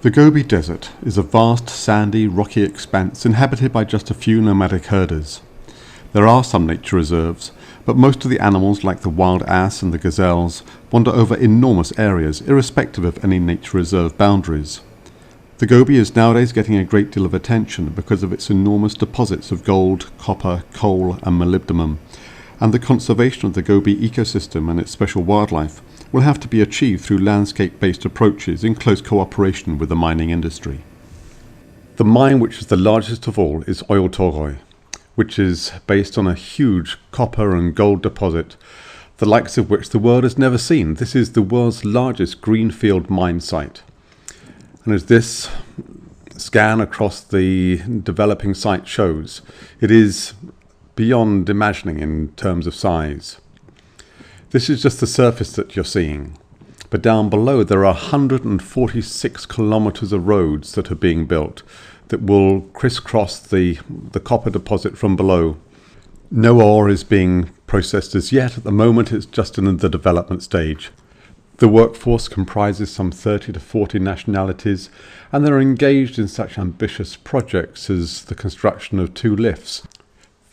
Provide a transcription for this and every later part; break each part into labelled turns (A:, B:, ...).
A: The Gobi Desert is a vast, sandy, rocky expanse inhabited by just a few nomadic herders. There are some nature reserves, but most of the animals, like the wild ass and the gazelles, wander over enormous areas, irrespective of any nature reserve boundaries. The Gobi is nowadays getting a great deal of attention because of its enormous deposits of gold, copper, coal and molybdenum, and the conservation of the Gobi ecosystem and its special wildlife will have to be achieved through landscape-based approaches in close cooperation with the mining industry. The mine which is the largest of all is Oyu Tolgoi, which is based on a huge copper and gold deposit, the likes of which the world has never seen. This is the world's largest greenfield mine site. And as this scan across the developing site shows, it is beyond imagining in terms of size. This is just the surface that you're seeing, but down below there are 146 kilometers of roads that are being built that will crisscross the copper deposit from below. No ore is being processed as yet. At the moment it's just in the development stage. The workforce comprises some 30 to 40 nationalities, and they're engaged in such ambitious projects as the construction of 2 lifts.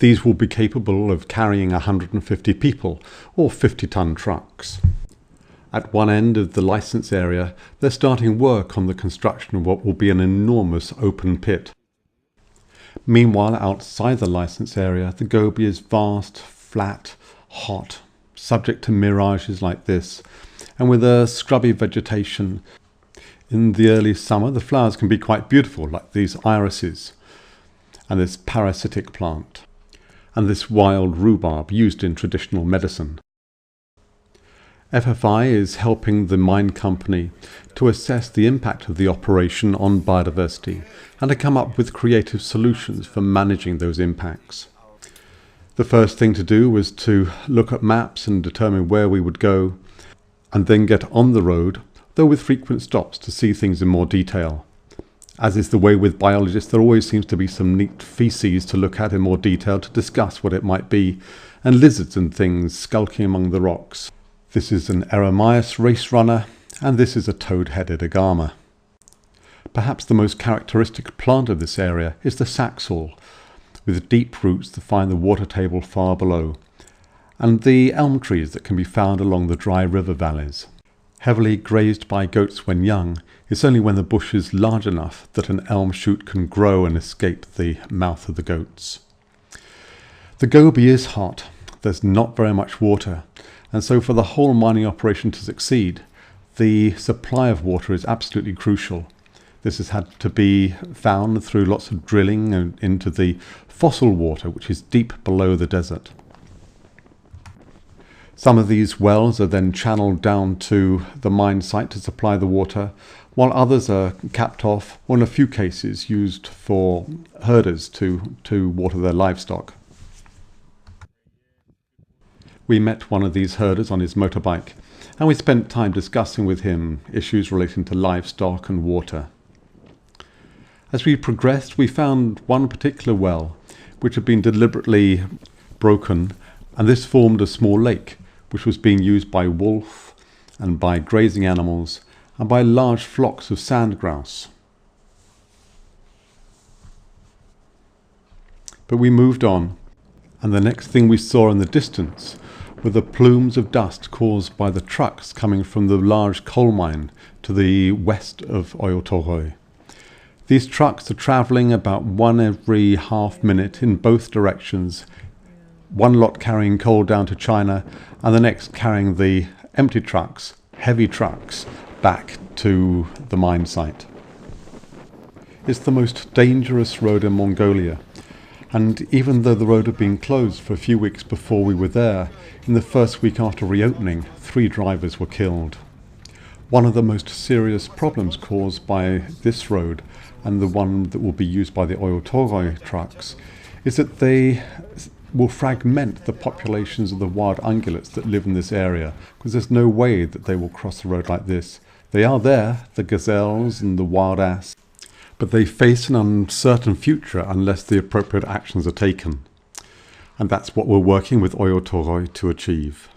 A: These will be capable of carrying 150 people or 50-ton trucks. At one end of the license area, they're starting work on the construction of what will be an enormous open pit. Meanwhile, outside the license area, the Gobi is vast, flat, hot, subject to mirages like this, and with a scrubby vegetation. In the early summer, the flowers can be quite beautiful, like these irises and this parasitic plant, and this wild rhubarb used in traditional medicine. FFI is helping the mine company to assess the impact of the operation on biodiversity and to come up with creative solutions for managing those impacts. The first thing to do was to look at maps and determine where we would go, and then get on the road, though with frequent stops to see things in more detail. As is the way with biologists, there always seems to be some neat feces to look at in more detail to discuss what it might be, and lizards and things skulking among the rocks. This is an Eremias race runner, and this is a toad-headed agama. Perhaps the most characteristic plant of this area is the saxaul, with deep roots that find the water table far below, and the elm trees that can be found along the dry river valleys. Heavily grazed by goats when young, it's only when the bush is large enough that an elm shoot can grow and escape the mouth of the goats. The Gobi is hot. There's not very much water, and so for the whole mining operation to succeed, the supply of water is absolutely crucial. This has had to be found through lots of drilling into the fossil water, which is deep below the desert. Some of these wells are then channeled down to the mine site to supply the water, while others are capped off, or in a few cases used for herders to water their livestock. We met one of these herders on his motorbike, and we spent time discussing with him issues relating to livestock and water. As we progressed, we found one particular well which had been deliberately broken, and this formed a small lake which was being used by wolf and by grazing animals and by large flocks of sand grouse. But we moved on, and the next thing we saw in the distance were the plumes of dust caused by the trucks coming from the large coal mine to the west of Oyu Tolgoi. These trucks are travelling about one every half minute in both directions, one lot carrying coal down to China and the next carrying the empty trucks, heavy trucks, back to the mine site. It's the most dangerous road in Mongolia, and even though the road had been closed for a few weeks before we were there, in the first week after reopening, 3 drivers were killed. One of the most serious problems caused by this road, and the one that will be used by the Oyu Tolgoi trucks, is that they will fragment the populations of the wild ungulates that live in this area, because there's no way that they will cross the road like this. They are there, the gazelles and the wild ass, but they face an uncertain future unless the appropriate actions are taken. And that's what we're working with Oyu Tolgoi to achieve.